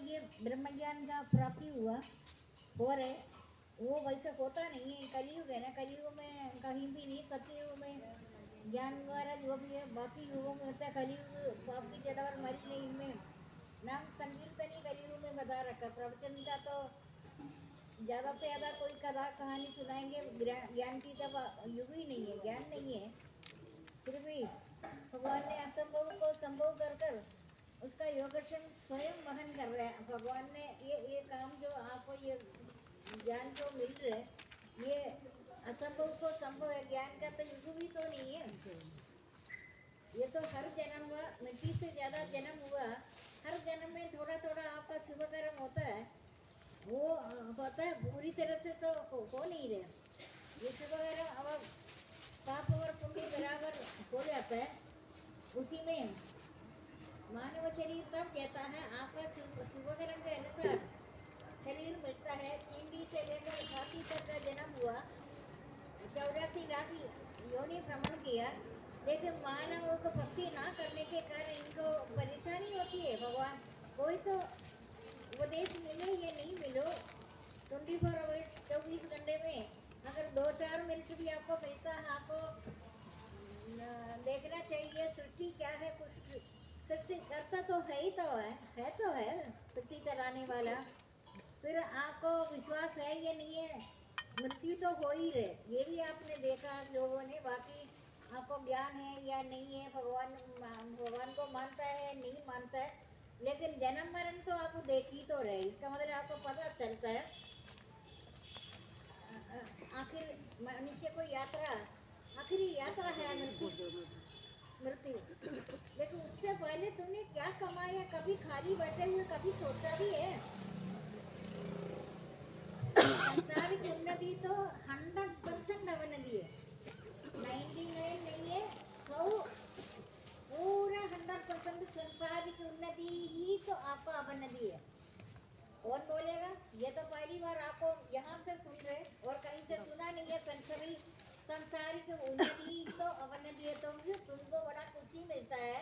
ये ब्रह्म ज्ञान का प्राप्ति हुआ हो रहे, वो वैसे होता नहीं है। कलयुग है ना, कलयुग में कहीं भी नहीं, सतयुग में ज्ञान द्वारा जो भी है, बाकी युगों में होता है। कलयुग पाप की जड़ और मरी नहीं, इनमें नाम संकीर्तन ही कलयुग में बता रखा। प्रवचन का तो ज़्यादा से ज़्यादा कोई कथा कहानी सुनाएंगे, ज्ञान की तब युग ही नहीं है, ज्ञान नहीं है। फिर भी भगवान ने असंभव को संभव कर कर उसका योगक्षण स्वयं वहन कर रहे हैं। भगवान ने ये काम जो आपको ये ज्ञान जो मिल रहा है, ये असंभव को संभव है। ज्ञान का तो युग भी तो नहीं है, ये तो हर जन्म हुआ, मिट्टी से ज़्यादा जन्म हुआ, हर जन्म में थोड़ा थोड़ा आपका शुभ कर्म होता है। वो होता है, पूरी तरह से तो हो नहीं रहे। ये शुभ कर्म अब पाप और पुण्य बराबर हो जाता है। उसी में मानव शरीर तब कहता है, आपका शुभ कर्म के अनुसार शरीर मिलता है। चींटी से लेकर हाथी तक का जन्म हुआ, 84 लाख योनि भ्रमण किया, लेकिन मानव को भक्ति ना करने के कारण इनको परेशानी होती है। भगवान कोई तो उपदेश मिले या नहीं मिलो, 24 आवर्स 24 घंटे में अगर 2-4 मिनट भी आपको मिलता है, आपको देखना चाहिए सृष्टि क्या है। कुछ सृष्टि करता तो है ही, तो है सृष्टि कराने वाला। फिर आपको विश्वास है या नहीं है, मृत्यु तो हो ही रहे, ये भी आपने देखा लोगों ने। बाकी आपको ज्ञान है या नहीं है, भगवान को मानता है नहीं मानता है, लेकिन जन्म मरण तो आप देख ही तो रहे। इसका मतलब आपको पता चलता है आखिर मनुष्य को यात्रा, आखिरी यात्रा है मृत्यु। लेकिन उससे पहले तुमने क्या कमाया, कभी खाली बैठे हुए कभी सोचा भी है? संसारिक उन्नति तो 100% अवनति है, 99 नहीं है, 100 पूरा 100% संसारिक उन्नति ही तो आपका अवनति है। कौन बोलेगा? ये तो पहली बार आपको यहाँ से सुन रहे और कहीं से सुना नहीं है। संसारिक उन्नति तो अवनति है, तो तुमको बड़ा खुशी मिलता है।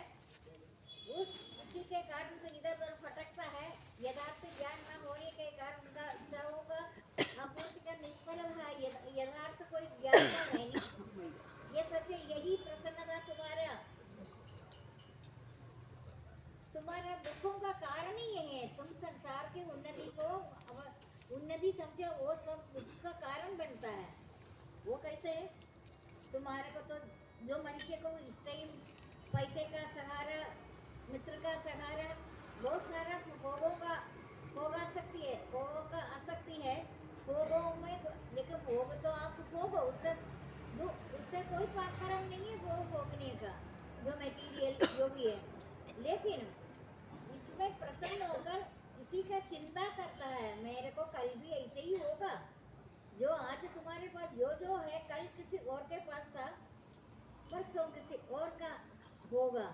उसी के कारण तो इधर उधर भटकता है। यथार्थ ज्ञान न होने के कारण उनका इच्छाओं का आपूर्ति का निष्फल है। यथार्थ कोई ज्ञान का है नहीं, ये सच है। यही प्रसन्नता तुम्हारा दुखों का कारण ही ये है। तुम संसार की उन्नति को उन्नति समझे, वो सब दुख का कारण बनता है। वो कैसे है? तुम्हारे को तो जो मनुष्य को इस टाइम पैसे का सहारा, मित्र का सहारा, बहुत सारा भोग आसक्ति है, भोगों का आसक्ति है भोगों में। लेकिन भोग तो आप भोगो, उससे कोई पाप कर्म नहीं है भोग भोगने का, जो मटेरियल जो भी है। लेकिन इसमें प्रसन्न होकर इसी का चिंता करता है, मेरे को कल भी ऐसे ही होगा। जो आज तुम्हारे पास जो है, कल किसी और के पास था, परसों किसी और का होगा।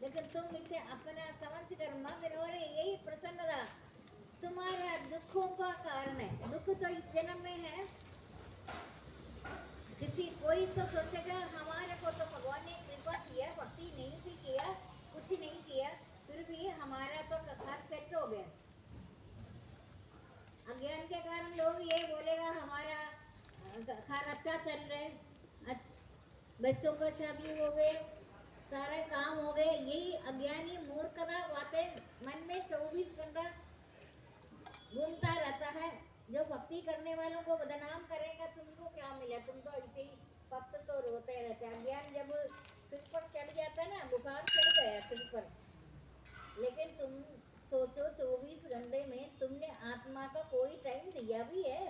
लेकिन तुम इसे अपना समझ कर मग्न हो रहे, यही प्रसन्नता तुम्हारा दुखों का कारण है। दुख तो इस जन्म में है। कोई तो सोचेगा हमारे को तो भगवान ने कृपा किया, भक्ति नहीं भी किया, कुछ नहीं किया, फिर भी हमारा तो कथा सेट हो गया। अज्ञान के कारण लोग ये बोलेगा हमारा घर अच्छा चल रहे, बच्चों का शादी हो गए, सारे काम हो गए। यही अज्ञानी मूर्खता बातें मन में 24 घंटा घूमता रहता है। जो भक्ति करने वालों को बदनाम करेगा, तुमको क्या मिला? तुम तो ऐसे ही भक्त तो रोते रहते हैं। अज्ञान जब सिर पर चढ़ जाता है ना, बुखार चढ़ गया सिर पर, लेकिन तुम सोचो 24 घंटे में तुमने आत्मा का कोई टाइम दिया भी है?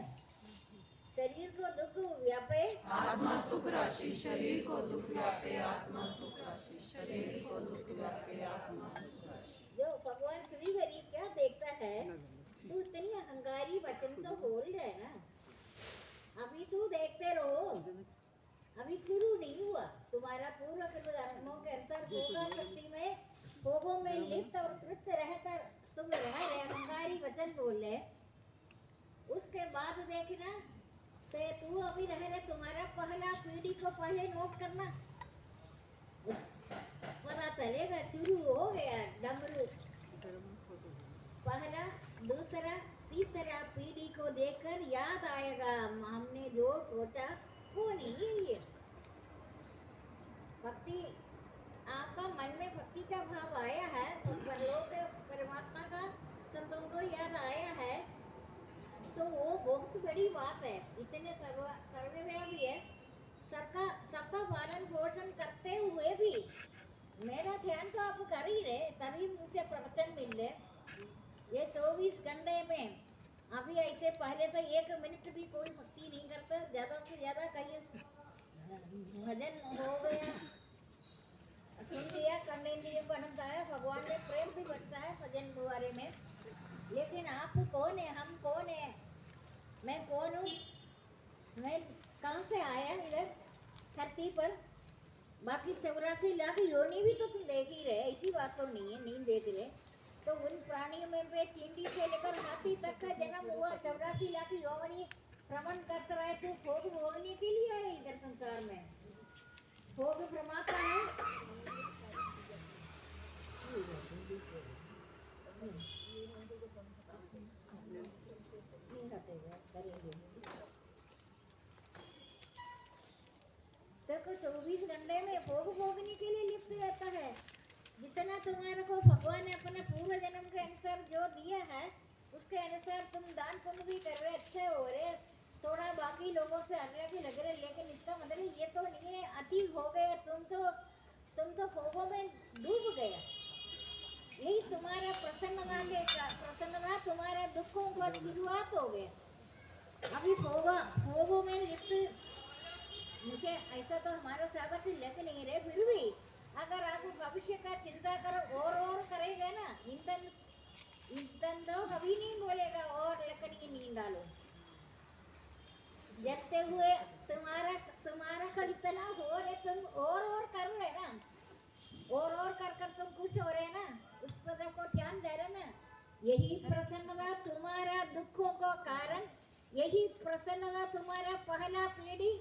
शरीर को दुख व्यापे आत्मा सुख राशि, शरीर को दुख व्यापे आत्मा सुख राशि, शरीर को दुख व्यापे आत्मा सुख राशि। जो भगवान श्री हरि क्या देखता है, तू इतनी अहंकारी वचन तो बोल रहे ना, अभी तू देखते रहो, अभी शुरू नहीं हुआ। तुम्हारा पूर्व कर्मों के अनुसार भोगा शक्ति में, भोगों में लिप्त और तृप्त रहकर तुम रह रहे, अहंकारी वचन बोल रहे। उसके बाद देखना तो तू अभी रह रहे, तुम्हारा पहला पीढ़ी को पहले नोट करना, पता चलेगा शुरू हो गया डमरू। पहला दूसरा तीसरा पीढ़ी को देखकर याद आएगा हमने जो सोचा वो नहीं है ये भक्ति। आपका मन में भक्ति का भाव आया है तो परलोक परमात्मा का संतों को याद आया है तो वो बहुत बड़ी बात है। इतने सर्वव्यापी है, सबका पालन पोषण करते हुए भी मेरा ध्यान तो आप कर ही रहे तभी मुझे प्रवचन मिल रहे। ये 24 घंटे में अभी ऐसे पहले तो 1 मिनट भी कोई भक्ति नहीं करता, ज्यादा से ज्यादा कहीं भजन हो गया, सुन लिया, कर्णेंद्रियों को आनंद आया, भगवान में प्रेम भी बढ़ता है भजन द्वारे में। लेकिन आप कौन है, हम कौन है, मैं कौन हूँ, मैं कहाँ से आया इधर धरती पर। बाकी 84 लाख योनि भी तो तुम देख ही रहे, ऐसी बात तो नहीं है नहीं देख रहे। तो उन प्राणियों में पे चींटी से लेकर हाथी तक का जन्म हुआ, 84 लाख योनि भ्रमण करते रहे। तो भोग भोगने के लिए है इधर संसार में, भोग प्रमाता है। देखो 24 घंटे में भोग भोगने के लिए लिप्त रहता है। जितना तुम्हारे को भगवान ने अपने पूर्व जन्म के अनुसार जो दिया है उसके अनुसार तुम दान पुण्य भी कर रहे, अच्छे हो रहे, थोड़ा बाकी लोगों से अन्य भी लग रहे। लेकिन इसका मतलब ये तो नहीं है अति हो गया, तुम तो भोगों में डूब गया। यही तुम्हारा प्रसन्नता तुम्हारे दुखों का शुरुआत हो गया। अभी भोगों में लिप्त मुझे ऐसा तो हमारा साधक लेके नहीं रहे, फिर भी अगर आप भविष्य का चिंता करो और करेगा ना, ईंधन तो कभी नहीं बोलेगा और लकड़ी नहीं डालो। जलते हुए तुम्हारा का इतना हो रहे, तुम और कर रहे ना, और कर तुम खुश हो रहे ना, उस पर को ध्यान दे रहे ना। यही प्रसन्नता तुम्हारा दुखों का कारण, यही प्रसन्नता तुम्हारा पहला पीढ़ी,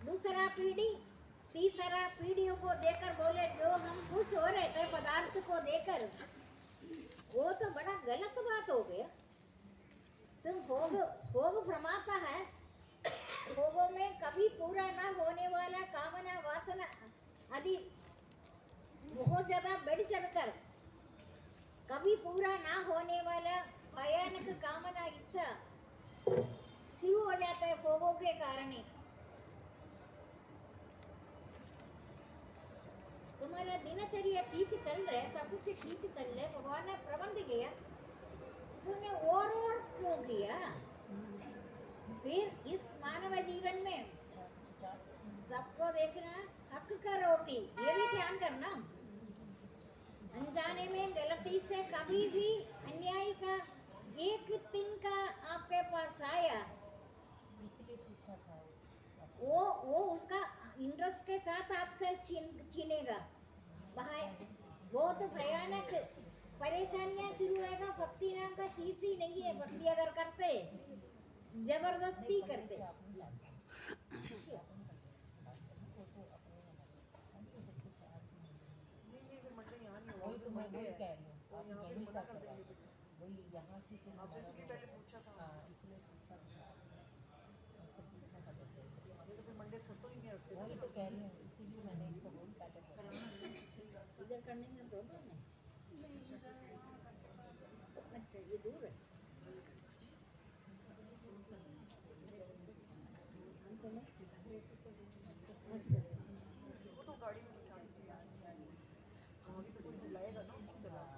दूसरा पीढ़ी, तीसरा पीढ़ियों को देकर बोले जो हम खुश हो रहे थे पदार्थ को देकर, वो तो बड़ा गलत बात हो गया। तुम भोग प्रमाता है, भोगों में कभी पूरा ना होने वाला कामना वासना आदि बहुत ज्यादा बढ़ चढ़कर कभी पूरा ना होने वाला भयानक कामना इच्छा शुरू हो जाता है भोगों के कारण ही। तुम्हारा दिनचर्या ठीक चल रहा है, सब कुछ ठीक चल रहा है, भगवान ने प्रबंध किया, तुमने और क्यों किया। फिर इस मानव जीवन में सबको देखना, हक का रोटी ये भी ध्यान करना। अनजाने में गलती से कभी भी अन्याय का एक दिन का आपके पास आया, इसलिए पूछा था वो उसका इंटरेस्ट के साथ आपसे छीनेगा। बहुत भयानक परेशानियां शुरू होगा। भक्ति नाम का चीज ही नहीं है। भक्ति अगर करते जबरदस्ती करते, वही तो मैं वही कह रही हूँ, आप यहीं का कर रहा हूँ, वही यहाँ की तो हमारा हाँ इसलिए पूछा था, आपसे पूछा था वही तो कह रही हूँ, इसीलिए मैंने इनको बहुत पहले इधर करने में प्रॉब्लम है। अच्छा ये दूर है, अच्छा वो तो गाड़ी में निकाल दिया, आगे तो कोई बुलाएगा ना उसको चलाना।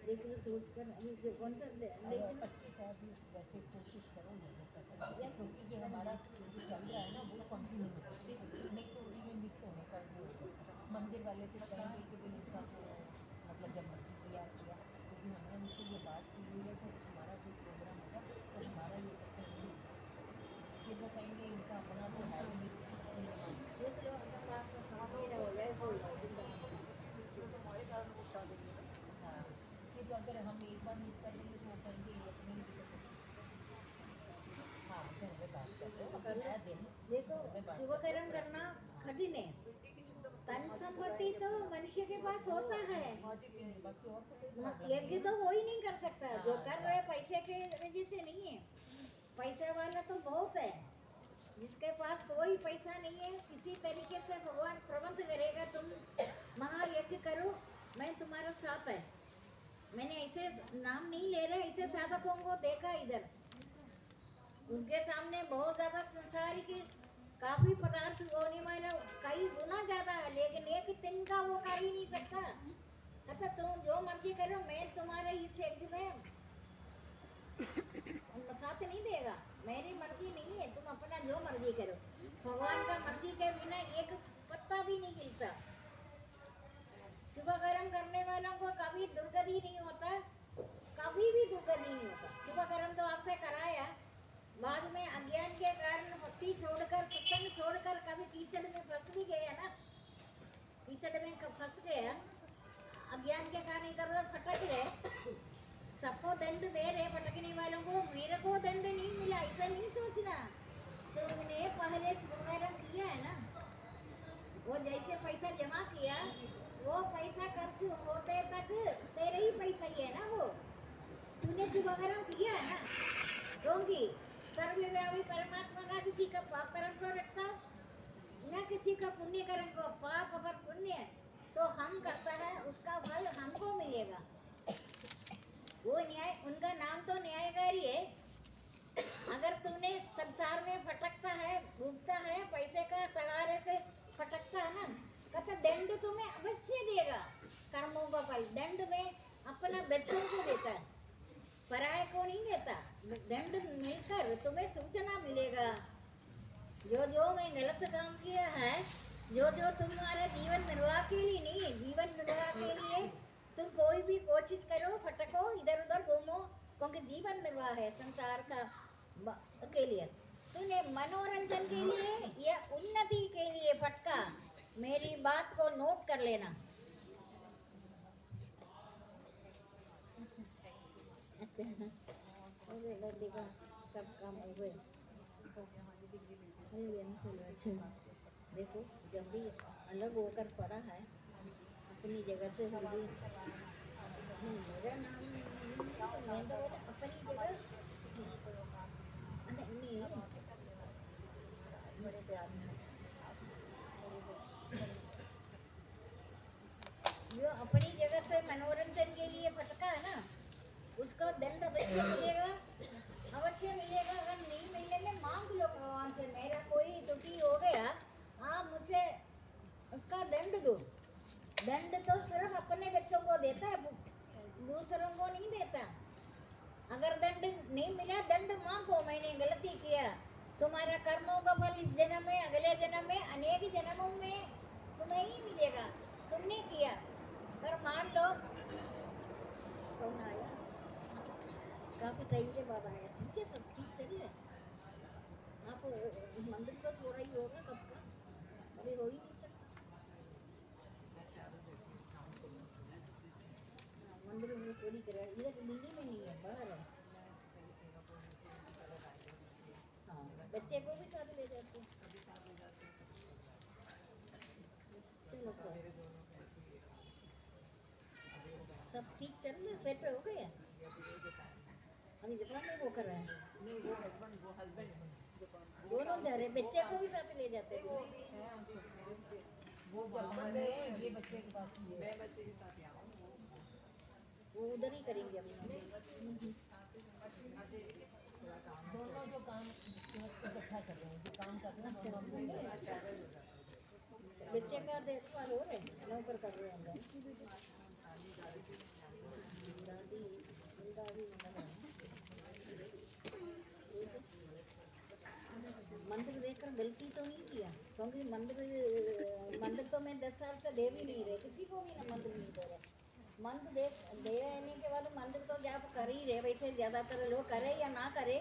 देखिए सोच कर अभी कौन सा 25 भी वैसे कोशिश करो क्योंकि ये हमारा जो चल रहा है ना वो कंटिन्यू नहीं तो उसमें मिस होने का वो मंदिर वाले तो कहेंगे कि भाई इसका मतलब जब मर्जी किया क्योंकि हमने उनसे ये बात की हुई है कि हमारा कोई प्रोग्राम होगा तो हमारा ये सबसे नहीं फिर वो कहेंगे इनका अपना तो है ही नहीं। हमारे कारण को उठा देंगे ना। हाँ ये तो अगर हम एक बार मिस कर देंगे तो वो कहेंगे ये अपनी ही दिक्कत है। हाँ घर में बात करते हो अपना दिन देखो शुभकर्म करना कठिन है, तन संपत्ति तो मनुष्य के पास होता है, बाकी और तो कोई यज्ञ तो वो ही नहीं कर सकता। जो कर रहे पैसे के वजह से नहीं है, पैसे वाला तो बहुत है। जिसके पास कोई पैसा नहीं है, किसी तरीके से भगवान प्रबंध करेगा, तुम महायज्ञ करो, मैं तुम्हारा साथ है। मैंने ऐसे नाम नहीं ले रहे, ऐसे साधकों को देखा इधर, उनके सामने बहुत ज्यादा संसारी की काफी पदार्थ होने वाला कई गुना ज्यादा है, लेकिन एक दिन का वो कर ही नहीं सकता। कहता तुम जो मर्जी करो, मैं तुम्हारे इस यज्ञ में साथ नहीं देगा, मेरी मर्जी नहीं है, तुम अपना जो मर्जी करो। भगवान का मर्जी के बिना एक पत्ता भी नहीं हिलता। सुबह कर्म करने वालों को कभी दुर्गति नहीं होता, कभी भी दुर्गति नहीं होता। सुबह कर्म तो आपसे कराया, बाद में अज्ञान के कारण भक्ति छोड़कर, सत्संग छोड़कर कभी कीचड़ में फंस भी गया ना, कीचड़ में फंस गया, अज्ञान के कारण इधर उधर भटक रहे, सबको दंड दे रहे भटकने वालों को, मेरे को दंड नहीं मिला ऐसा नहीं सोचना। तुमने पहले सुबह किया है ना, वो जैसे पैसा जमा किया, वो पैसा खर्च होते तक तेरे ही पैसा ही है ना, वो तूने शुभकर्म किया है ना, क्योंकि सर्वव्यापी परमात्मा ना किसी का पाप कर्म को रखता, ना किसी का पुण्य कर्म को। पाप और पुण्य तो हम करता है, उसका फल हमको मिलेगा। वो न्याय, उनका नाम तो न्यायकारी है। अगर तुमने संसार में भटकता है, डूबता है, पैसे का सहारे से भटकता है ना, कहता दंड तुम्हें अवश्य देगा। कर्मों का फल दंड में अपना बच्चों को देता है, पराये को नहीं देता। दंड मिलकर तुम्हें सूचना मिलेगा, जो जो मैं गलत काम किया है, जो जो तुम्हारा जीवन निर्वाह के लिए नहीं है, जीवन निर्वाह के लिए तुम कोई भी कोशिश करो, भटको, इधर उधर घूमो, क्योंकि जीवन निर्वाह है संसार का के लिए। तूने मनोरंजन के लिए या उन्नति के लिए भटका, मेरी बात को नोट कर लेना। अच्छा, सब काम हो गए। चलो अच्छा, देखो जब भी अलग होकर पड़ा है अपनी जगह से, हम भी मेरा नाम मैं तो अपनी जगह नहीं, बड़े प्यार में जो अपनी जगह से मनोरंजन के लिए भटका है ना, उसको दंड अवश्य मिलेगा, अवश्य मिलेगा। अगर नहीं मिलने में मांग लो भगवान से, मेरा कोई त्रुटि हो गया, आप मुझे उसका दंड दो। दंड तो सिर्फ अपने बच्चों को देता है, दूसरों को नहीं देता। अगर दंड नहीं मिला, दंड मांगो, मैंने गलती किया, तुम्हारा कर्मों का फल इस जन्म में, अगले जन्म में, अनेक जन्मों में तुम्हें ही मिलेगा, तुमने किया। पर मान लो कौन आया, काफी टाइम के बाद आया, ठीक है, सब ठीक चल रहा है। आप मंदिर का सो रही होगा कब का, अभी हो ही नहीं सकता। मंदिर में चोरी करा, इधर दिल्ली में नहीं है, बाहर है। हाँ, बच्चे को भी साथ ले जाते, चलो सब ठीक चल रहा है, सेट हो गया। अभी जापान में वो कर रहे हैं, दोनों जा रहे, बच्चे को भी साथ ले जाते हैं। वो जापान में, ये बच्चे के पास ही है। मैं बच्चे के साथ यहाँ हूँ। वो उधर ही करेंगे अभी। दोनों जो काम इकट्ठा कर रहे हैं, जो काम कर रहे हैं दोनों बच्चे का देखभाल हो रहे हैं, नौकर कर रहे हैं दादी दादी। मंदिर देखकर गलती तो नहीं किया, क्योंकि मंदिर तो मैं 10 साल से दे भी नहीं रहे, किसी को भी ना मंदिर नहीं दे रहे। मंदिर देने के बाद मंदिर तो जब कर ही रहे, वैसे ज़्यादातर लोग करे या ना करे,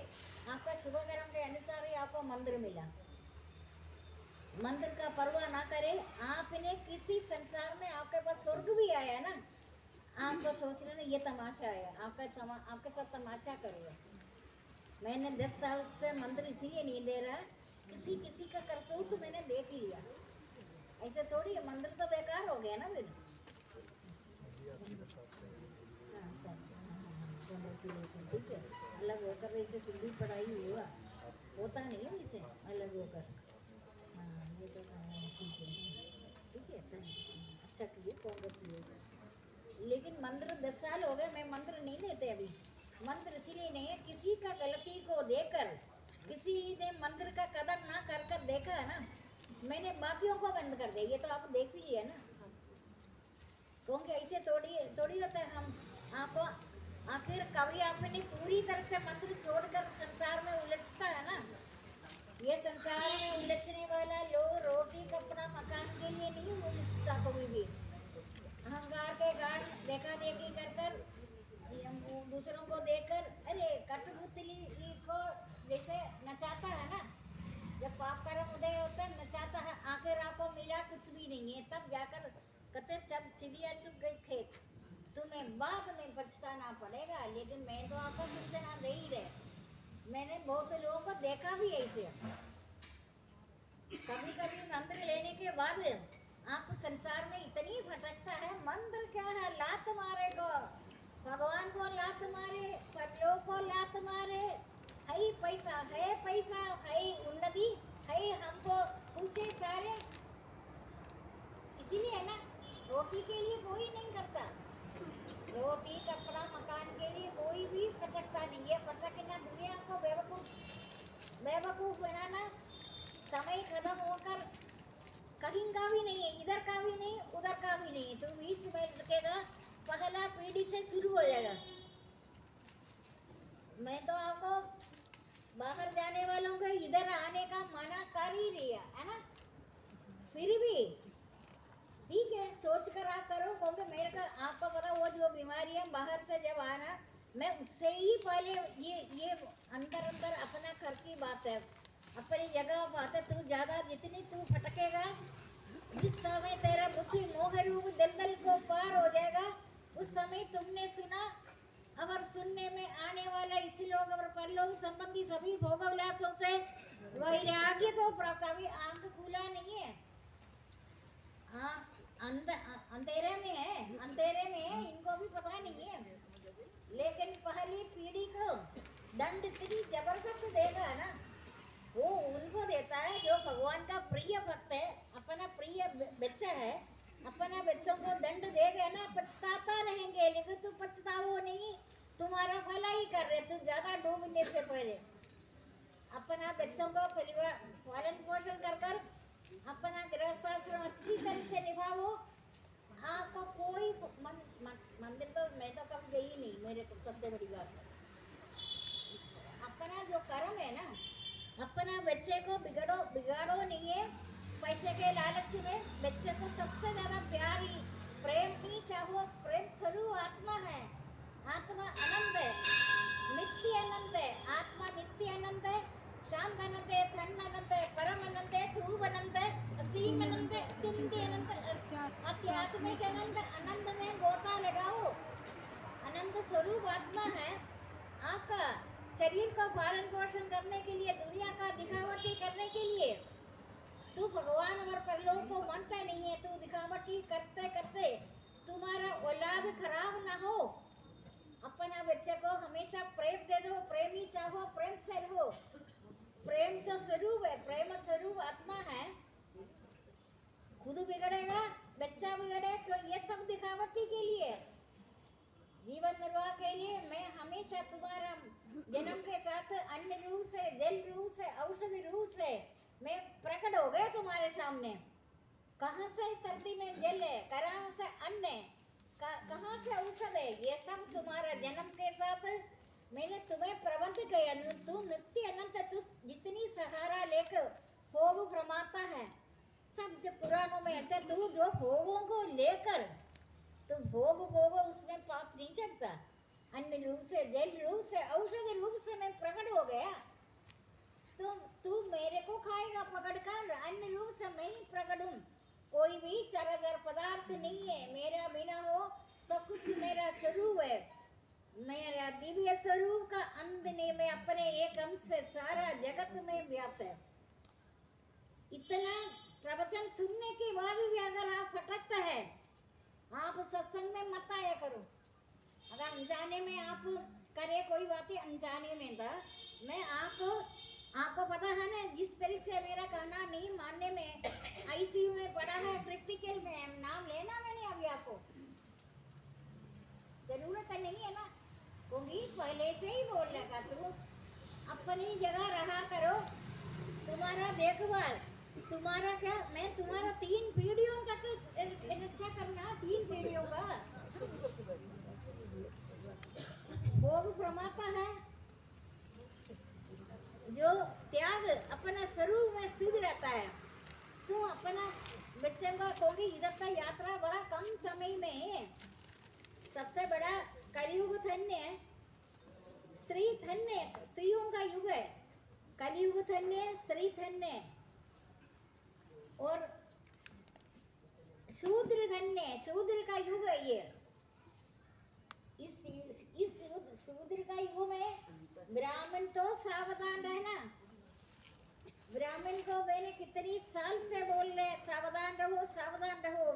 आपका शुभ कर्म के अनुसार ही आपको मंदिर मिला। मंदिर का परवाह ना करे, आपने किसी संसार में आपके पास स्वर्ग भी आया ना, आपको सोच लेना ये तमाशा आया, आपके साथ तमाशा करो। मैंने 10 साल से मंदिर इसलिए नहीं दे रहा, किसी का करतूत मैंने देख लिया, ऐसे थोड़ी है, मंदिर तो बेकार हो गया ना फिर। कॉन्ग्रेचुलेशन, ठीक है। अलग होकर वैसे फिर भी पढ़ाई हुआ होता नहीं है वैसे अलग होकर। हाँ ये तो ठीक है, ठीक है, thank you। अच्छा किए, कॉन्ग्रेचुलेशन। लेकिन मंदिर 10 साल हो गए, मैं मंदिर नहीं देते अभी। मंदिर इसीलिए नहीं है, किसी का गलती को देकर किसी ने मंदिर का कदर ना कर कर देखा है ना, मैंने बाकियों को बंद कर दिया। ये तो आप देख ही लिया ना, क्योंकि ऐसे थोड़ी थोड़ी होता है। हम आपको आखिर कभी अपनी पूरी तरह से मंदिर छोड़कर संसार में उलझता है ना। ये संसार में उलझने वाला लोग रोटी कपड़ा मकान के लिए नहीं उलझता कभी भी। अहंकार के कारण देखा देखी कर कर दूसरों को देखकर, अरे कठपुतली को जैसे नचाता है ना, जब पाप कर्म उदय होता है नचाता है, आखिर आपको मिला कुछ भी नहीं है, तब जाकर कहते सब चिड़िया चुग गई खेत, तुम्हें बाद में पछताना पड़ेगा। लेकिन मैं तो आपको सूचना दे ही रहे, मैंने बहुत लोगों को देखा भी ऐसे। कभी कभी मंदिर लेने के बाद आपको संसार में इतनी भटकता है, मंदिर क्या है, लात मारे को भगवान को लात मारे, परलोक को लात मारे, है पैसा है उन्नति है, हमको पूछे सारे। इसीलिए ना रोटी के लिए कोई नहीं करता, रोटी कपड़ा मकान के लिए कोई भी भटकता नहीं है। भटकना दुनिया को बेवकूफ बनाना, समय खत्म होकर कहीं का भी नहीं है, इधर का भी नहीं उधर का भी नहीं, तो बीच में रुकेगा, पहला पीढ़ी से शुरू हो जाएगा। मैं तो आपको बाहर जाने वालों को इधर आने का मना कर ही दिया है ना, फिर भी ठीक है सोच कर आप करो, क्योंकि मेरे का आपको पता वो जो बीमारियां बाहर से जब आना, मैं उससे ही पहले ये अंदर अंदर अपना घर की बात है, अपनी जगह बात है। तू ज्यादा जितनी तू भटकेगा, जिस समय तेरा बुद्धि मोह रूप दलदल को पार हो जाएगा, उस समय तुमने सुना और सुनने में आने वाला इसी लोग और परलोक संबंधी सभी भोग विलासों से वैराग्य को प्राप्त। अभी आंख खुला नहीं है, अंधेरे में है, अंधेरे में है, इनको भी पता नहीं है। लेकिन पहली पीढ़ी को दंड इतनी जबरदस्त देगा ना, वो उनको देता है जो भगवान का प्रिय भक्त है, अपना प्रिय बच्चा है, अपना बच्चों को दंड देगा ना, पछताता रहेंगे। लेकिन तू पछताओ नहीं, तुम्हारा भला ही कर रहे, तू ज्यादा डूबने से पहले अपना बच्चों को परिवार पालन पोषण कर कर अपना गृहस्थाश्रम अच्छी तरह से निभाओ। आपको कोई मंदिर तो मैं तो कभी गई नहीं, मेरे को सबसे बड़ी बात अपना जो कर्म है ना, अपना बच्चे को बिगाड़ो नहीं है पैसे के लालच में। बच्चे को सबसे ज्यादा प्यारी प्रेम ही चाहो, प्रेम स्वरूप आत्मा है, आत्मा अनंत है, नित्य अनंत है, आत्मा नित्य अनंत है, शांत अनंत है, धन अनंत है, परम अनंत है, ध्रुव अनंत है, असीम अनंत है, चिंत्य अनंत है, आध्यात्मिक अनंत। अनंत में गोता लगाओ, अनंत स्वरूप आत्मा है। आपका शरीर का पालन पोषण करने के लिए, दुनिया का दिखावटी करने के लिए तू भगवान और परलोक को मानता नहीं है, तू दिखावटी करते करते तुम्हारा औलाद खराब ना हो। अपना बच्चे को हमेशा प्रेम दे दो, प्रेमी चाहो, प्रेम से रहो। प्रेम तो स्वरूप है, प्रेम स्वरूप आत्मा है। खुद बिगड़ेगा, बच्चा बिगड़े, तो ये सब दिखावटी के लिए, जीवन निर्वाह के लिए। मैं हमेशा तुम्हारा जन्म के साथ अन्न रूप से, जल रूप से, औषधि रूप से मैं प्रकट हो गया तुम्हारे सामने। कहाँ से इस धरती में जल है, कहाँ से अन्न है, कहाँ से औषध है, ये सब तुम्हारा जन्म के साथ मैंने तुम्हें प्रबंध किया। तू नित्य अनंत, तू जितनी सहारा लेकर भोग प्रमाता है, सब जो पुराणों में है, तू जो भोगों को लेकर तो भोग उसमें पाप नहीं चढ़ता। अन्न रूप से, जल रूप से, औषधि रूप से मैं प्रकट हो गया, तो तू मेरे को खाएगा पकड़ कर। अन्न रूप से मैं ही प्रकट हूँ, कोई भी चराचर पदार्थ नहीं है मेरा बिना हो, सब कुछ मेरा स्वरूप है। मेरा दिव्य स्वरूप का अंत नहीं, मैं अपने एक अंश से सारा जगत में व्याप्त है। इतना प्रवचन प्रवचन सुनने के बाद भी अगर आप भटकता है, आप सत्संग में मत आया करो। अगर अनजाने में आप करे कोई बातें अनजाने में था, मैं आपको पता है ना, जिस तरीके से मेरा कहना नहीं मानने में आईसीयू में पड़ा है, क्रिटिकल में नाम लेना मैंने अभी आपको जरूरत नहीं है ना, क्योंकि पहले से ही बोल लगा तुम अपनी जगह रहा करो। तुम्हारा देखभाल, तुम्हारा क्या, मैं तुम्हारा 3 पीढ़ियों का रक्षा करना, 3 पीढ़ियों का वो भी प्रमाता है जो त्याग अपना स्वरूप में स्थित रहता है। तू अपना बच्चों का, क्योंकि इधर का यात्रा बड़ा कम समय में है। सबसे बड़ा कलयुग धन्य है, स्त्री धन्य, स्त्रियों का युग है। कलयुग धन्य, स्त्री धन्य और शूद्र धन्य, शूद्र का युग है ये। इस शूद्र का युग में ब्राह्मण तो सावधान रहना। ब्राह्मण को मैंने कितनी साल से बोल रहे, सावधान रहो, सावधान रहो।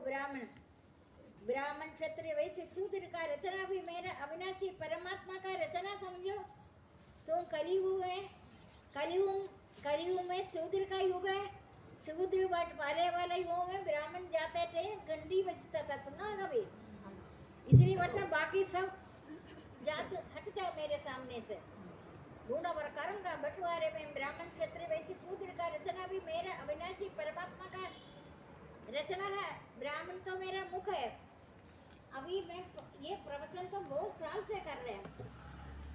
ब्राह्मण क्षत्रिय वैश्य शूद्र का रचना भी मेरा अविनाशी परमात्मा का रचना समझो। तो कलयुग है, कलयुग में शूद्र का युग है। शूद्र बंटवारे वाला युग में ब्राह्मण जाते थे, घंटी बजता था, सुना कभी? इसलिए मतलब बाकी सब जात हट जाओ मेरे सामने से। गुण और कर्म का बंटवारे में ब्राह्मण क्षत्रिय वैश्य शूद्र का रचना भी मेरा अविनाशी परमात्मा का रचना है। ब्राह्मण तो मेरा मुख है। अभी मैं ये प्रवचन तो बहुत साल से कर रहे हैं।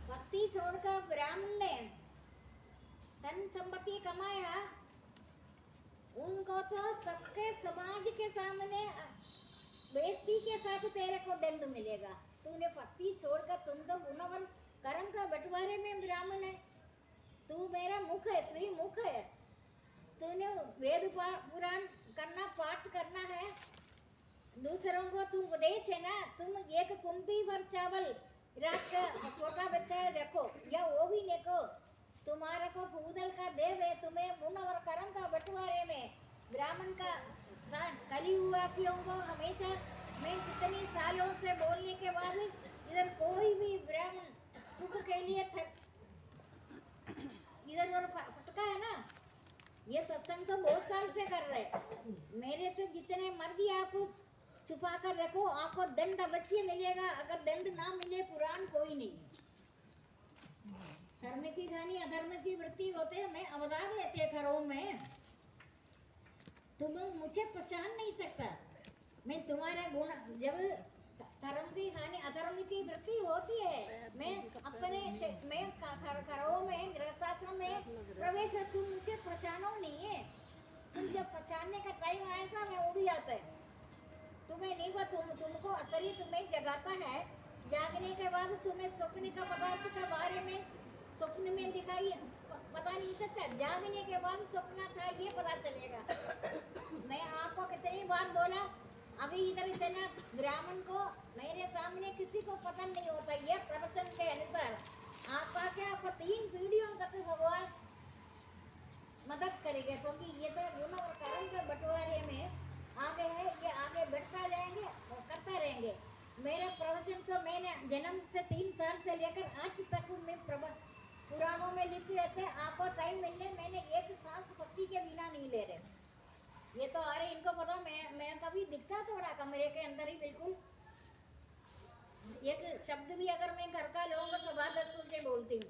पत्ती छोड़कर ब्राह्मण ने धन संपत्ति कमाया, उनको तो सबके समाज के सामने बेइज्जती के साथ तेरे को दंड मिलेगा। तूने पत्ती छोड़कर, तुम तो गुण और कर्म का बंटवारे में ब्राह्मण है। तू मेरा मुख है, श्री मुख है। तूने वेद पुराण करना, पाठ करना है, दूसरों को तू उपदेश है ना। तुम एक कुंभी भर चावल रात का छोटा बच्चा रखो या वो भी देखो, तुम्हारा को भूदल का देव है। तुम्हें गुण और कर्म का बंटवारे में ब्राह्मण का कलियुगासियों को हमेशा, मैं कितनी सालों से बोलने के बाद इधर कोई भी ब्राह्मण सुख के लिए इधर उधर फटका है ना। ये सत्संग तो बहुत साल से कर रहे। मेरे से जितने मर्जी आप छुपा कर रखो, आपको दंड अवश्य मिलेगा। अगर दंड ना मिले, पुराण कोई नहीं। धर्म की हानि अधर्म की वृत्ति होते, हमें अवतार रहते घरों में। तुम मुझे पहचान नहीं सकता। मैं तुम्हारा गुण, जब धर्म की हानि अधर्म की वृत्ति होती है, मैं अपने मैं घरों में गृहस्थाश्रम में प्रवेश, तुम मुझे पहचानो नहीं है। तुम जब पहचानने का टाइम आएगा, मैं उड़ जाता है। तुम्हें नहीं पता, तुमको असली तुम्हें जगाता है। जागने के बाद तुम्हें स्वप्न का पदार्थ के बारे में स्वप्न में दिखाई पता नहीं सकता। जागने के बाद स्वप्न था ये पता चलेगा। मैं आपको कितनी बार बोला, अभी इधर इतना ब्राह्मण को मेरे सामने किसी को पता नहीं होता। ये प्रवचन के अनुसार आपका क्या, आपको 3 पीढ़ियों का तो भगवान मदद करेंगे, क्योंकि ये तो गुण और कर्म के बंटवारे में आगे है। ये आगे बढ़ता जाएंगे और करता रहेंगे। मेरा प्रवचन तो मैंने जन्म से 3 साल से लेकर आज तक मैं पुराणों में लिख रहे थे। आपको टाइम मिलने, मैंने एक सांस पत्ती के बिना नहीं ले रहे। ये तो अरे इनको पता, मैं कभी दिखता थोड़ा कमरे के अंदर ही बिल्कुल एक शब्द भी अगर मैं घर का लोगों को सवा 10 से बोलती हूँ।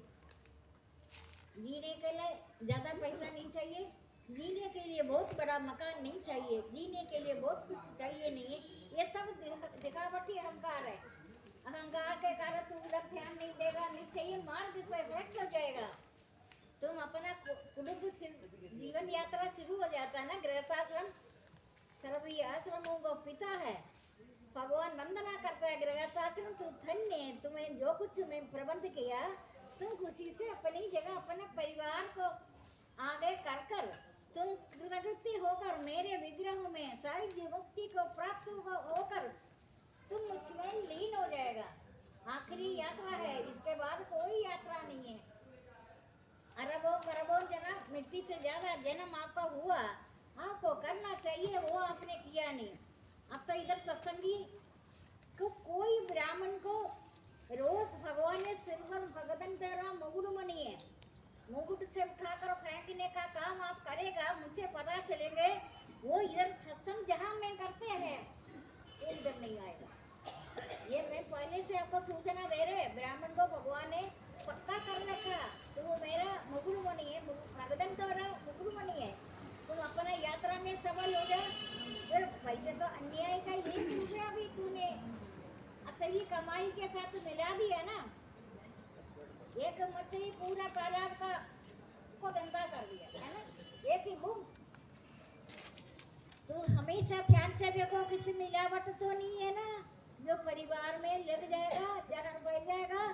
जीने के लिए ज्यादा पैसा नहीं चाहिए, जीने के लिए बहुत बड़ा मकान नहीं चाहिए, जीने के लिए बहुत कुछ चाहिए नहीं है। ये सब दिखावटी अहंकार है। अहंकार के कारण तू उधर ध्यान नहीं देगा, नहीं चाहिए, मार्ग से भ्रष्ट हो जाएगा। तुम अपना कुटुंब जीवन यात्रा शुरू हो जाता है ना। गृहस्थाश्रम सर्वी आश्रमों को पिता है, भगवान वंदना करता है। गृहस्थाश्रम तू धन्य है, तुम्हें जो कुछ मैं प्रबंध किया, तुम खुशी से अपनी जगह अपने परिवार को आगे कर तुम कृतकृत्य होकर मेरे विग्रह में सारी मुक्ति को प्राप्त होकर तुम मुझमें लीन हो जाएगा। आखिरी यात्रा है, इसके बाद कोई यात्रा नहीं है। अरबों खरबों जन्म, मिट्टी से ज्यादा जन्म आपका हुआ, आपको करना चाहिए तो इधर सत्संगी को कोई ब्राह्मण को रोज भगवान ने सिर पर भगतन तेरा मुकुट मणि है, मुकुट से उठाकर फेंकने का काम आप करेगा, मुझे पता चलेंगे वो इधर सत्संग जहाँ में करते हैं वो इधर नहीं आएगा। ये मैं पहले से आपको सूचना दे रहे, ब्राह्मण को भगवान ने पक्का कर रखा तो वो मेरा मुकुट मणि है, भगतन तेरा मुकुट मणि है। तुम अपना यात्रा में सफल हो जा। फिर वैसे तो अन्याय का ये रुपया भी तूने असली कमाई के साथ मिला दिया ना, एक मछली पूरा तालाब का को गंदा कर दिया है ना, एक ही बूंद। तो हमेशा ध्यान से देखो किसी मिलावट तो नहीं है ना, जो परिवार में लग जाएगा, जहर बढ़ जाएगा,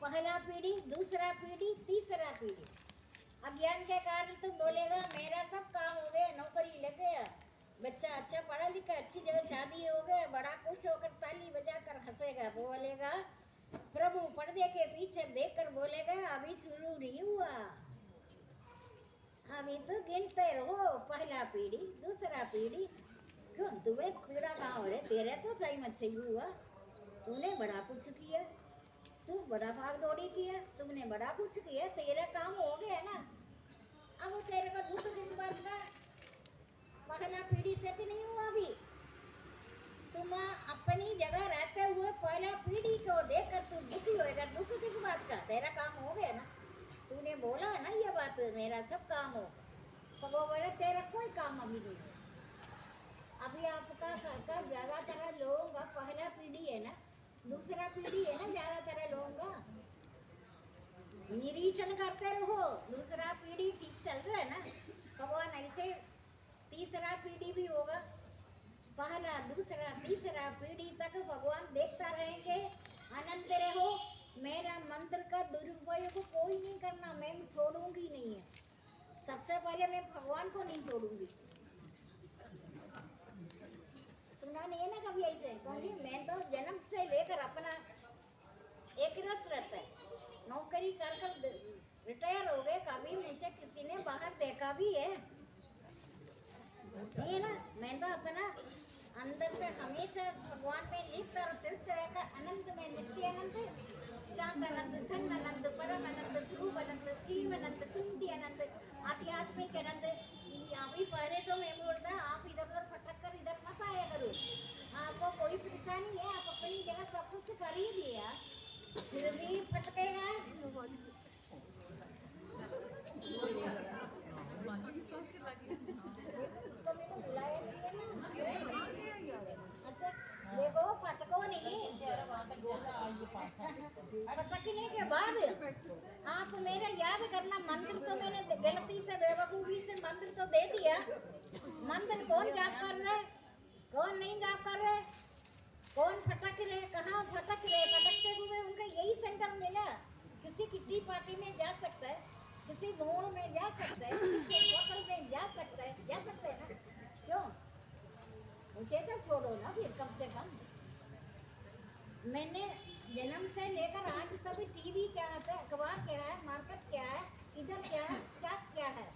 पहला पीढ़ी, दूसरा पीढ़ी, तीसरा पीढ़ी। अज्ञान के कारण तुम बोलेगा मेरा सब काम हो गया, नौकरी लग गया, बच्चा अच्छा पढ़ा लिखा, अच्छी जगह शादी हो गया, बड़ा खुश होकर ताली बजाकर हंसेगा, बोलेगा प्रभु पर्दे के पीछे देखकर बोलेगा अभी शुरू नहीं हुआ, अभी तो गिनते रहो, पहला पीढ़ी, दूसरा पीढ़ी। क्यों तुम्हें पीड़ा कहाँ हो रहे, तेरा तो टाइम अच्छा ही हुआ, तूने बड़ा कुछ किया, तू बड़ा भाग दौड़ी किया, तुमने बड़ा कुछ किया, तेरा काम हो गया ना। अब तेरे को दुख किस बात का, पहला पीढ़ी सेट नहीं हुआ अभी, तुम अपनी जगह रहते हुए पहला पीढ़ी को देखकर तू दुखी होएगा, दुख किस बात का, तेरा काम हो गया ना, तूने बोला ना ये बात मेरा सब काम हो, तो वो बोले तेरा कोई काम अभी नहीं है। अभी आपका घर का ज्यादातर लोगों का पहला पीढ़ी है ना, दूसरा पीढ़ी है ना, ज्यादातर लोगों का निरीक्षण करते रहो, दूसरा पीढ़ी ठीक चल रहा है ना, भगवान ऐसे तीसरा पीढ़ी भी होगा, पहला दूसरा तीसरा पीढ़ी तक भगवान देखता रहेंगे। आनंद रहो, मेरा मंत्र का दुरुपयोग कोई नहीं करना, मैं छोड़ूंगी नहीं है, सबसे पहले मैं भगवान को नहीं छोड़ूंगी। सुना नहीं है ना कभी ऐसे, क्योंकि मैं तो जन्म से लेकर अपना एक रस रहता है, नौकरी कर कर रिटायर हो गए, कभी मुझे किसी ने बाहर देखा भी है नहीं है ना, मैं तो अपना अंदर से हमेशा भगवान में लिप्त और तृप्त रहकर अनंत में नित्य अनंत, शांत अनंत, खंड अनंत, परम अनंत, ध्रुव अनंत, शिव अनंत, चिंती अनंत, आध्यात्मिक अनंत। अभी पहले तो मैं बोलता आप इधर उधर भटक कर इधर मत आया करो, आपको कोई परेशानी है, आप अपनी जगह सब कुछ कर ही दिया, फिर भी भटकेगा। उसको मैंने बुलाया नहीं है ना। अच्छा देखो फटको नहीं, फटकने के बाद आप मेरा याद करना, मंत्र तो मैंने गलती से बेवकूफी से मंत्र तो दे दिया, मंत्र कौन जाप कर रहे, कौन नहीं जाप कर रहे, कौन फटक रहे, कहाँ फटक रहे, फटकते हुए उनका यही सेंटर मिला। किसी किट्टी पार्टी में जा सकता है, किसी भोर में जा सकता है, किसी होटल में जा सकता है, जा सकता है ना, क्यों मुझे तो छोड़ो ना फिर कम से कम। मैंने जन्म से लेकर आज तक टीवी क्या है, अखबार क्या है, मार्केट क्या है, इधर क्या है, क्या है,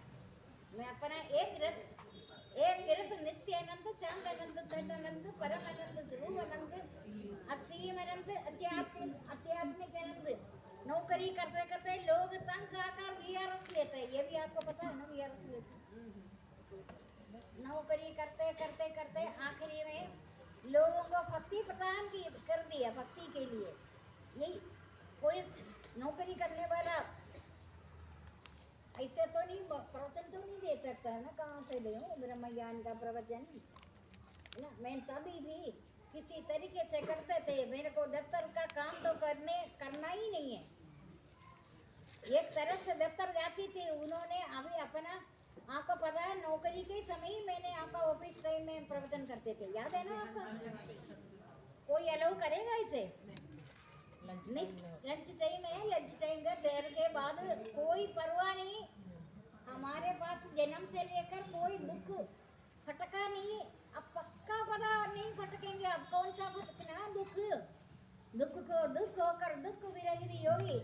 मैं अपना एक रस नित्य अनंत, शांत अनंत, तट अनंत, परम अनंत, ध्रुव अनंत, असीम अनंत, आध्यात्मिक अनंत। नौकरी करते करते लोग तंग आकर वीआरएस लेते हैं, ये भी आपको पता है ना, वीआरएस लेते नौकरी करते करते करते आखिरी में लोगों को भक्ति प्रदान की कर दिया, भक्ति के लिए। यही कोई नौकरी करने वाला ऐसे तो नहीं प्रवचन तो नहीं दे सकता है ना, कहाँ से दे ब्रह्म ज्ञान का प्रवचन ना। मैं तभी भी किसी तरीके से करते थे, मेरे को दफ्तर का काम तो करना ही नहीं है, एक तरह से दफ्तर जाती थी। उन्होंने अभी अपना आपको पता है नौकरी के समय ही मैंने आपका ऑफिस टाइम में प्रवचन करते थे, याद है ना आपका, कोई अलाउ करेगा इसे, लंच टाइम है, लंच टाइम का देर के बाद कोई परवाह नहीं, हमारे पास जन्म से लेकर कोई दुख फटका नहीं, अब पक्का पता नहीं फटकेंगे, अब कौन सा फटकना, दुख को दुख होकर दुख विरहित योगी,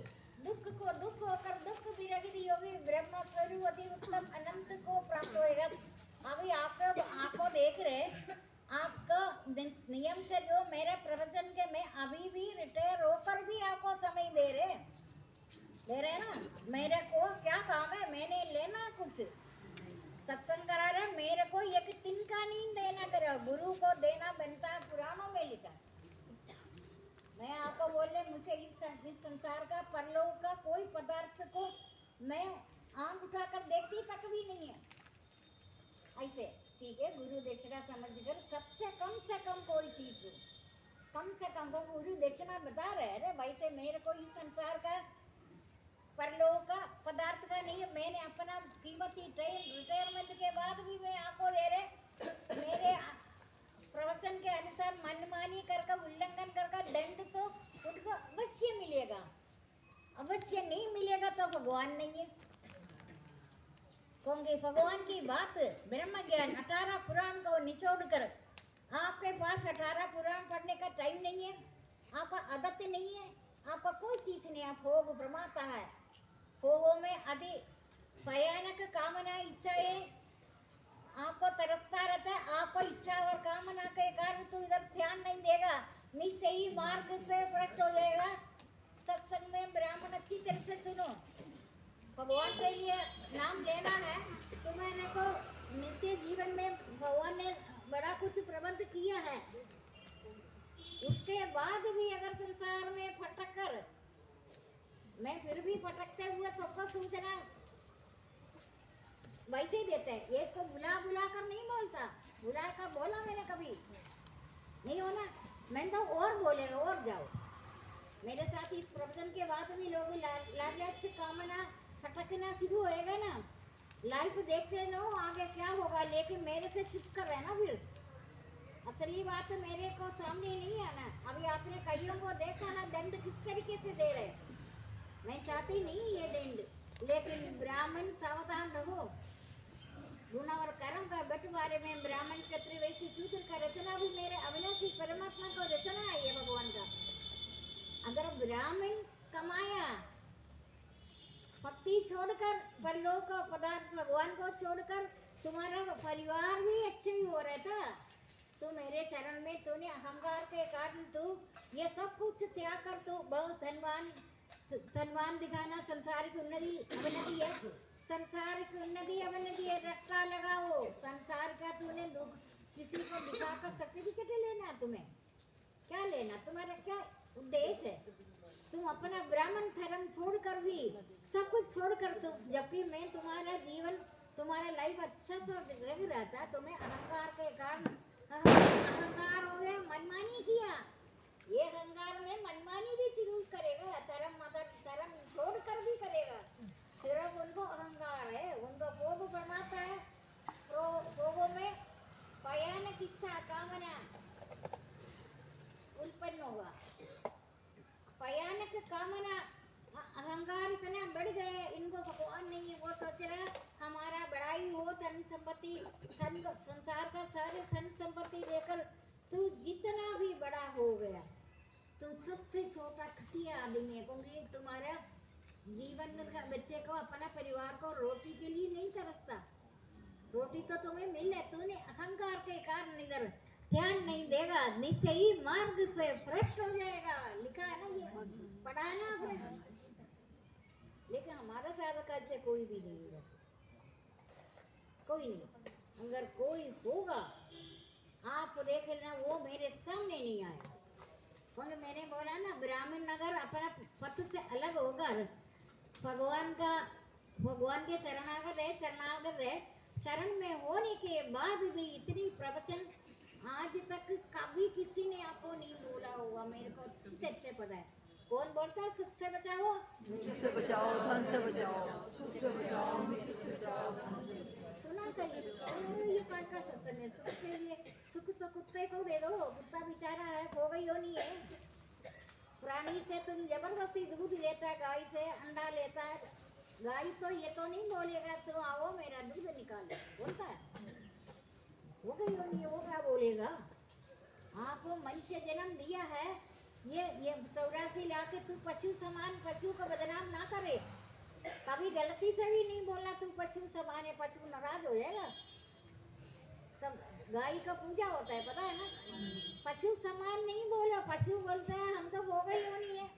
दुख को दुख होकर दुख विरहित योगी ब्रह्म स्वरूप अति उत्तम अनंत को प्राप्त होएगा। अभी आप आंखों देख रहे, आपका नियम से जो मेरे प्रवचन के मैं अभी भी रिटायर होकर भी आपको समय दे रहे ना। मेरे को क्या काम है, मैंने लेना कुछ सत्संग करा रहे, मेरे को एक तिनका नहीं देना करो, गुरु को देना बनता है, पुराणों में लिखा। मैं आपको बोल रहे, मुझे इस संसार का परलोक का कोई पदार्थ को मैं आंख उठाकर देखती तक भी नहीं है। ऐसे ठीक है, गुरु दक्षिणा समझकर सबसे कम कोई चीज दो, कम से कम वो गुरु दक्षिणा बता रहे हैं। वैसे मेरे को इस संसार का परलोक का पदार्थ का नहीं है। मैंने अपना कीमती रिटायरमेंट के बाद भी मैं आपको दे रहे, मेरे प्रवचन के अनुसार मनमानी करके उल्लंघन करके दंड तो उनको अवश्य मिलेगा, अवश्य नहीं मिलेगा तो भगवान नहीं है। क्योंकि भगवान की बात ब्रह्म ज्ञान 18 पुराण को निचोड़ कर, आपके पास 18 पुराण पढ़ने का टाइम नहीं है, आपका आदत नहीं है, आपका कोई चीज नहीं, आप भोग प्रमाता है, भोगों में अति भयानक कामना इच्छाएं आपको तरसता रहता है। आपको इच्छा और कामना के कारण तो इधर ध्यान नहीं देगा, नीचे ही मार्ग से भ्रष्ट हो जाएगा। सत्संग में ब्राह्मण अच्छी तरह से सुनो, भगवान के लिए नाम लेना है तो मैंने को नित्य जीवन में भगवान ने बड़ा कुछ प्रबंध किया है। उसके बाद भी अगर संसार में फटक कर, मैं फिर भी भटकते हुए सबको सूचना वैसे ही देते हैं। एक को बुला कर नहीं बोलता, बुला कर बोला मैंने कभी नहीं होना, मैंने तो और बोलेगा और जाओ। मेरे साथ इस प्रवचन के बाद भी लोग लालच कामना भटकना शुरू होएगा ना, लाइफ देखते ना आगे क्या होगा, लेकिन मेरे से छिप कर रहना। फिर असली बात मेरे को सामने नहीं आना। अभी आपने कईयों को देखा ना दंड किस तरीके से दे रहे, मैं चाहती नहीं ये दंड, लेकिन ब्राह्मण सावधान रहो। गुण और कर्म का बंटवारे में ब्राह्मण क्षत्रिय वैश्य शूद्र का रचना भी मेरे अविनाशी परमात्मा को रचना है ये भगवान का। अगर ब्राह्मण कमाया, भक्ति छोड़कर, परलोक का पदार्थ भगवान को छोड़कर, तुम्हारा परिवार भी अच्छे ही हो रहा था, तो मेरे शरण में तूने अहंकार के कारण तू ये सब कुछ त्याग कर तू बहुत धनवान दिखाना। संसारिक उन्नति अवनति है, संसारिक उन्नति अवनति है, रट्टा लगाओ संसार का। तूने दुख किसी को दिखाकर सर्टिफिकेट लेना, तुम्हें क्या लेना, तुम्हारा क्या उद्देश्य है? तुम अपना ब्राह्मण धर्म छोड़कर भी सब कुछ छोड़कर तुम, जबकि मैं तुम्हारा जीवन तुम्हारा लाइफ अच्छा सा लग रहा था, तुम्हें अहंकार के कारण अहंकार हो गया, मनमानी किया। ये अहंकार में मनमानी भी शुरू करेगा, धर्म छोड़कर भी करेगा। सिर्फ उनको अहंकार है, उनको भोग परमाता है, भोगों में भयानक इच्छा कामना उत्पन्न होगा। भयानक कामना अहंकार इतना बढ़ गए, इनको भगवान नहीं है। वो सोच रहा हमारा बड़ाई हो, धन संपत्ति, संसार का सारे धन संपत्ति लेकर तू जितना भी बड़ा हो गया, तुम सबसे छोटा घटिया आदमी है। क्योंकि तुम्हारा जीवन का बच्चे को, अपना परिवार को रोटी के लिए नहीं तरसता, रोटी तो तुम्हें मिल है, तूने अहंकार के कारण इधर ध्यान नहीं देगा, नीचे ही मार्ग से भ्रष्ट हो जाएगा। लिखा है ना, ये पढ़ाना भ्रष्ट। लेकिन हमारा साधक से कोई भी नहीं है, कोई नहीं। अगर कोई होगा आप देख लेना, वो मेरे सामने नहीं आया। क्योंकि मैंने बोला ना, ब्राह्मण नगर अपना पथ से अलग होकर भगवान के शरणागत है। शरण में होने के बाद भी इतनी प्रवचन आज तक कभी किसी ने आपको नहीं बोला होगा, मेरे को अच्छी तरह से पता है। कौन बोलता है सुख से बचाओ, मिट्टी से बचाओ, धन से बचाओ, सुख से बचाओ, मिट्टी से बचाओ, धन से बचाओ। सुना करिए, ये कौन का सत्संग है? सुख के लिए सुख तो कुत्ते को दे दो, कुत्ता बेचारा है, हो गई हो नहीं है। प्राणी से तुम जबरदस्ती दूध लेता है, गाय से अंडा लेता है, गाय तो ये तो नहीं बोलेगा तुम आओ मेरा दूध निकालो, बोलता है? हो गई हो नहीं, वो क्या बोलेगा? आपको मनुष्य जन्म दिया है, ये 84 लाख तू पशु समान, पशु को बदनाम ना करे। कभी गलती से भी नहीं बोलना तू पशु समान है, पशु नाराज हो जाएगा। सब गाय का पूजा होता है, पता है ना। पशु समान नहीं बोलो, पशु बोलते हैं हम तो भोग योनि है,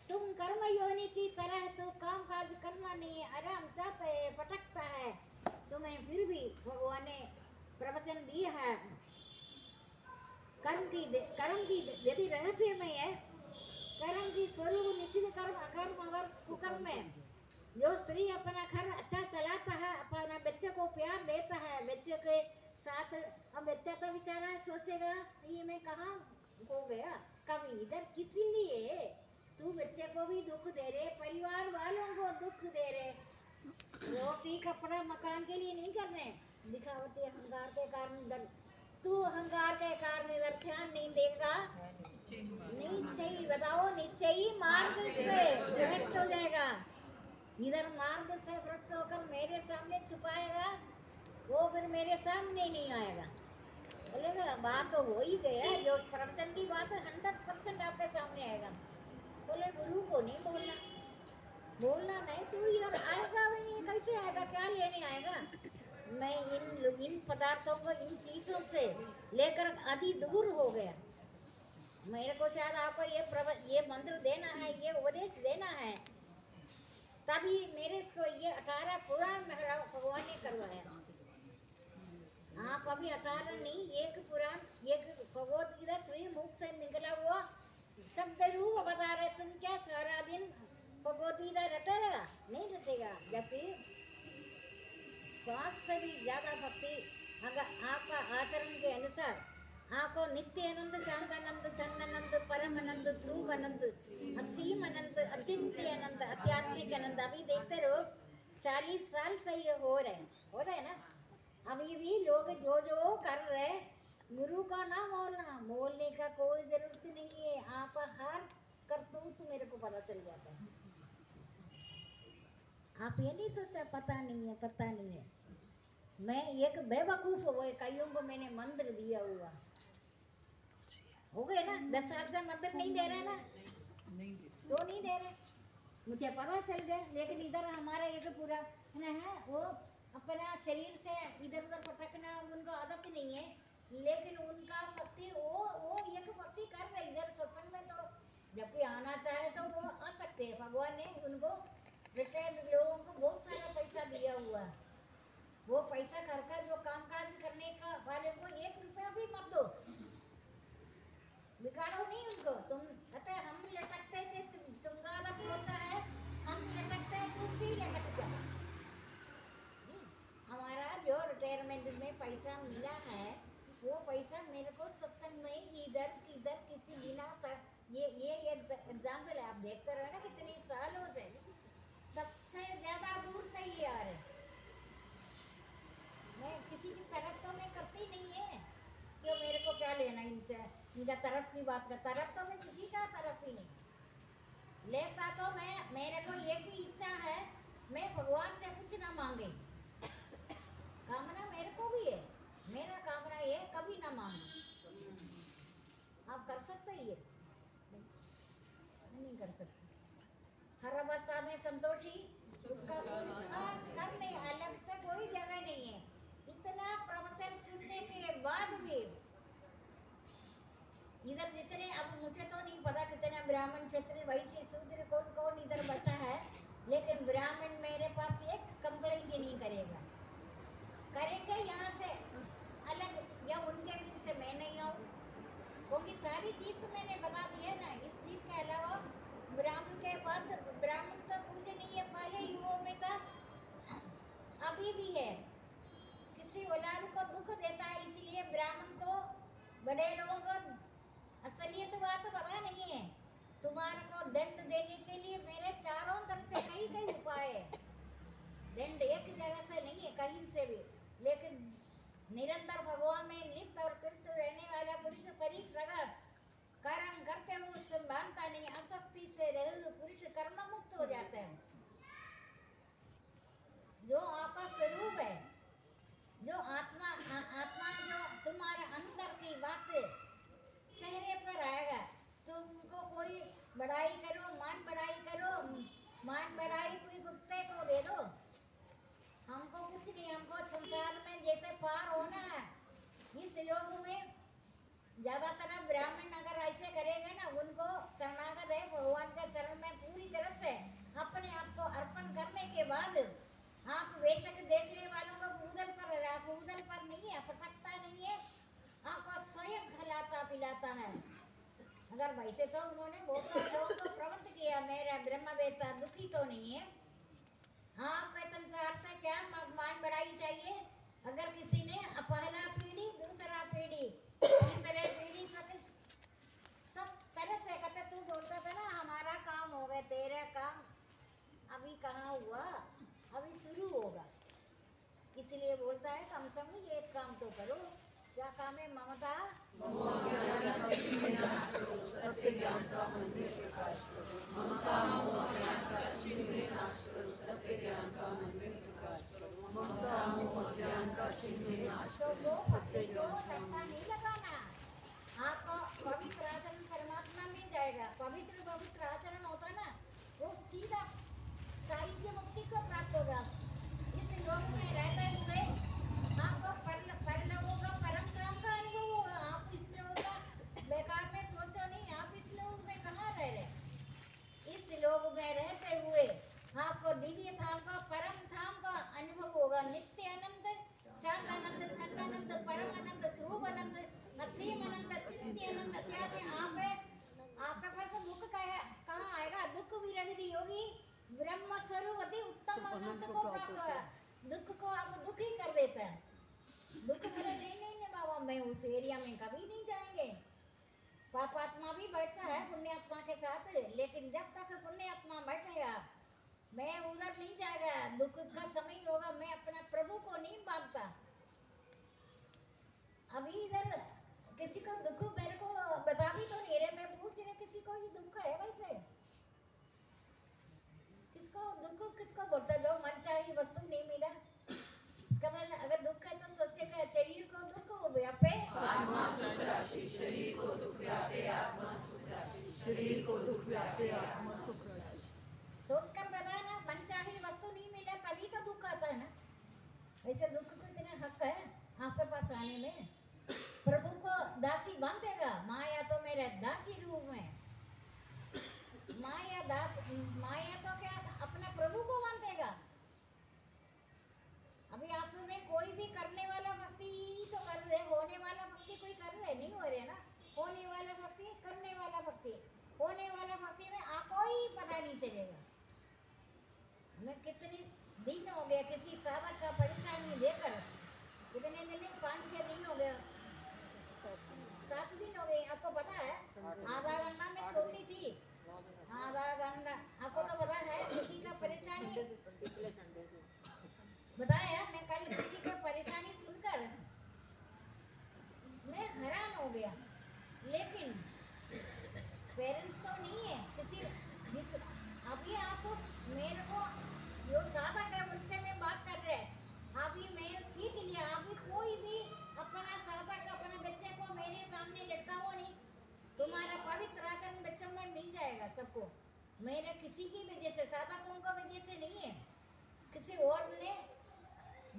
तुम कर्म योनि की तरह तो काम काज करना नहीं है, आराम चाहते है, पटकता है तुम्हें, फिर भी भगवान ने प्रवचन दिया है। कर्म की यदि रहस्य में है, कर्म की स्वरूप निश्चित कर्म अकर्म और कुकर्म है। जो स्त्री अपना घर अच्छा चलाता है, अपना बच्चे को प्यार देता है, बच्चे के साथ, अब बच्चा तो बेचारा सोचेगा ये मैं कहाँ हो गया, कभी इधर किसी लिए तू बच्चे को भी दुख दे रहे, परिवार वालों को दुख दे रहे, रोटी कपड़ा मकान के लिए नहीं करने, दिखावटी अहंकार के कारण इधर, तू अहंकार के कारण इधर ध्यान नहीं देगा, नीचे बताओ, नीचे ही मार्ग से भ्रष्ट हो जाएगा। इधर मार्ग से भ्रष्ट होकर मेरे सामने छुपाएगा, वो फिर मेरे सामने नहीं आएगा। बोलेगा बात तो हो ही गया, जो प्रवचन की बात है 100% आपके सामने आएगा। बोले गुरु को नहीं बोलना, बोलना नहीं, तू इधर आएगा भी नहीं, कैसे आएगा, क्या लेने आएगा। मैं इन पदार्थों को, इन चीजों से लेकर अति दूर हो गया। मेरे को शायद आपको ये मंत्र देना है, ये उपदेश देना है, तभी मेरे को ये 18 पुराण भगवान ने करवाया। आप अभी 18 नहीं, एक पुराण, एक भगवत गीता श्री मुख से निकला हुआ शब्द रूप बता रहे, तुम क्या सारा दिन भगवत गीता रटेगा, नहीं रटेगा। जबकि स्वास्थ्य से भी ज्यादा भक्ति अगर आपका आचरण के अनुसार, आपको नित्य आनंद, शांतानंद, धनानंद, परम आनंद, ध्रुव आनंद, असीम आनंद, अचिंत्य आनंद, आध्यात्मिक आनंद, अभी देखते रहो 40 साल से ये हो रहे ना। अभी भी लोग जो जो कर रहे, गुरु का नाम बोलने का कोई जरूरत नहीं है, आप हर करतूत मेरे को पता चल जाता है। आप ये नहीं सोचा पता नहीं है, पता नहीं है। मैं एक बेवकूफ हो गए, कईयों को मैंने मंत्र दिया हुआ हो गए ना, 10 साल से मंत्र नहीं दे रहे ना, तो नहीं दे रहे, मुझे पता चल गया। लेकिन इधर हमारा एक पूरा है वो अपना शरीर से इधर उधर पटकना उनको आदत नहीं है, लेकिन उनका भक्ति वो एक भक्ति कर रहे इधर सत्संग में, तो जबकि आना चाहे तो वो आ सकते हैं। भगवान ने उनको रिटायर्ड लोगों को बहुत सारा पैसा दिया हुआ है, वो पैसा कर जो काम काज करने का वाले को 1 रुपया भी मत दो, बिगाड़ो नहीं उनको तुम। अतः हम लटकते थे, चुंगालक होता है, हम लटकते हैं, तुम भी लटक जाओ। हमारा जो रिटायरमेंट में पैसा मिला है, वो पैसा मेरे को सत्संग में इधर किसी बिना ये एग्जाम्पल है, आप देखते रहे ना कितनी सालों से सबसे ज्यादा दूर से ही आ रहे। मैं किसी की तरफ तो मैं करती नहीं है कि मेरे को क्या लेना इनसे, इनका तरफ की बात का तरफ तो मैं किसी का तरफ ही नहीं लेता। तो मैं, मेरे को एक ही इच्छा है, मैं भगवान से कुछ ना मांगे, कामना मेरे को भी है, मेरा कामना ये कभी ना मांगे। आप कर सकते ये नहीं कर सकते। हर अवस्था में संतोषी, करने अलग से कोई जगह नहीं है। इतना प्रवचन सुनने के बाद भी इधर जितने, अब मुझे तो नहीं पता कितने ब्राह्मण, क्षत्रिय, वैश्य, शूद्र कौन इधर बैठा है, लेकिन ब्राह्मण मेरे पास एक कंप्लेंट ही नहीं करेगा, करेंगे यहाँ से अलग, या उनके बीच से मैं नहीं आऊँ, क्योंकि सारी चीज मैंने बता दी है ना। इस चीज के अलावा ब्राह्मण के पास, ब्राह्मण तो पूजे नहीं है, पहले युगों में था, अभी भी है, किसी औलाद को दुख देता है, इसलिए ब्राह्मण को बड़े लोग असलियत बात पता नहीं है। तुम्हारे को दंड देने के लिए मेरे चारों तरफ से कई उपाय है, दंड एक जगह से नहीं है, कहीं से भी। लेकिन निरंतर भगवान में लिप्त और तृप्त रहने वाला पुरुष परिप्रगट कर्म करते हुए उससे मानता नहीं, आसक्ति से रहित पुरुष कर्म मुक्त हो जाता है। जो आपका स्वरूप है, जो आत्मा जो तुम्हारे अंदर की बात चेहरे पर आएगा, तुमको कोई बड़ाई करो, मान बढ़ाई कोई कुत्ते को दे दो, हमको कुछ नहीं, हमको संसार में जैसे पार होना है ज्यादातर अब ब्राह्मण अगर ऐसे करेंगे ना, उनको शरणागत है भगवान के शरण में पूरी तरह से अपने आप को अर्पण करने के बाद आप बेशक देखने वालों को पूजन पर नहीं है, पटकता नहीं है, आपको स्वयं खिलाता पिलाता है। अगर वैसे तो उन्होंने बहुत सारे लोगों को प्रबंध किया, मेरा ब्रह्मवेत्ता दुखी तो नहीं है। आप संसार से क्या मान बढ़ाई चाहिए? अगर किसी ने पहला पीढ़ी, दूसरा पीढ़ी, तीसरे पीढ़ी तक सब तरह से कहते, तू बोलता था ना हमारा काम हो गया, तेरा काम अभी कहाँ हुआ, अभी शुरू होगा। इसलिए बोलता है कम से कम ये काम तो करो। क्या काम है? ममता सत्य ज्ञान का मंदिर प्रकाश करो, ममता मोह अज्ञान का छिन्न नाश करो, सत्य ज्ञान का मंदिर प्रकाश करो, ममता मोह अज्ञान का छिन्न नाश तो करो, वो सत्य को ज्ञान का रट्टा नहीं लगाना। आपको पवित्र आचरण परमात्मा मिल जाएगा। पवित्र आचरण होता ना, वो सीधा साहित्य मुक्ति को प्राप्त होगा। इस योग में रहते हुए आपको परलोकों का परम काम का अनुभव होगा। आप इस लोग का बेकार में सोचो नहीं, आप इस लोग में कहाँ रह रहे। इस लोग में रहते हुए आपको दिव्य धाम का, परम धाम का अनुभव होगा। नित्य आनंद, शांत आनंद, खंडानंद, परम आनंद, ध्रुव आनंद, असीम आनंद, चिंत्य आनंद इत्यादि आपके पास दुख कहाँ आएगा? दुख विरहित योगी ब्रह्म स्वरूप अति उत्तम आनंद को प्राप्त होगा। दुख को आप दुखी कर देता है। दुख मेरे नहीं बाबा, मैं उस एरिया में कभी नहीं जाएंगे। पापात्मा भी बैठता है पुण्यात्मा के साथ, लेकिन जब तक पुण्यात्मा बैठेगा मैं उधर नहीं जाएगा। दुख का समय होगा, मैं अपना प्रभु को नहीं मानता। अभी इधर किसी को दुख मेरे को बता भी तो नहीं रहे, मैं पूछ रहे किसी को ये दुख है वैसे? किसको दुख, किसको बोलता जो मन चाहिए वस्तु नहीं मिला? इसका मतलब अगर दुख है तो सोचेगा शरीर को दुख हो व्यापे, आत्मा सुख राशि, शरीर को दुख व्यापे, आत्मा सुख राशि, शरीर को दुख व्यापे, आत्मा सुख राशि। सोचकर बताना मन चाहिए वस्तु नहीं मिला तभी तो दुख आता है ना। ऐसे दुख को इतना हक है आपके पास आने में। प्रभु को दासी बांधेगा, माया तो मेरे दासी रूप में, माया तो क्या अपना प्रभु को बांधेगा। अभी आप में कोई भी करने वाला भक्ति तो कर रहे, होने वाला भक्ति कोई कर रहे नहीं हो रहे ना। होने वाला भक्ति, करने वाला भक्ति, होने वाला भक्ति में आपको ही पता नहीं चलेगा। मैं कितने दिन हो गया किसी साधक का परेशानी देकर, कितने दिन, 5-6 दिन हो गया, 7 दिन हो गए। आपको पता है आधा घंटा में सोती थी, आधा घंटा। आपको तो पता है किसी का परेशानी बताया, मैं कल किसी का परेशानी सुनकर मैं हैरान हो गया। लेकिन पेरेंट्स तो नहीं है किसी, जिस अभी आप मेरे को जो साधक है उनसे मैं बात कर रहे हैं। अभी मैं सीख लिया, अभी कोई भी अपना साधक अपने बच्चे को मेरे सामने लटकाओ नहीं। तुम्हारा पवित्र आचरण बच्चों में मिल जाएगा सबको। मेरे किसी की वजह से, साधकों को वजह से नहीं है, किसी और ने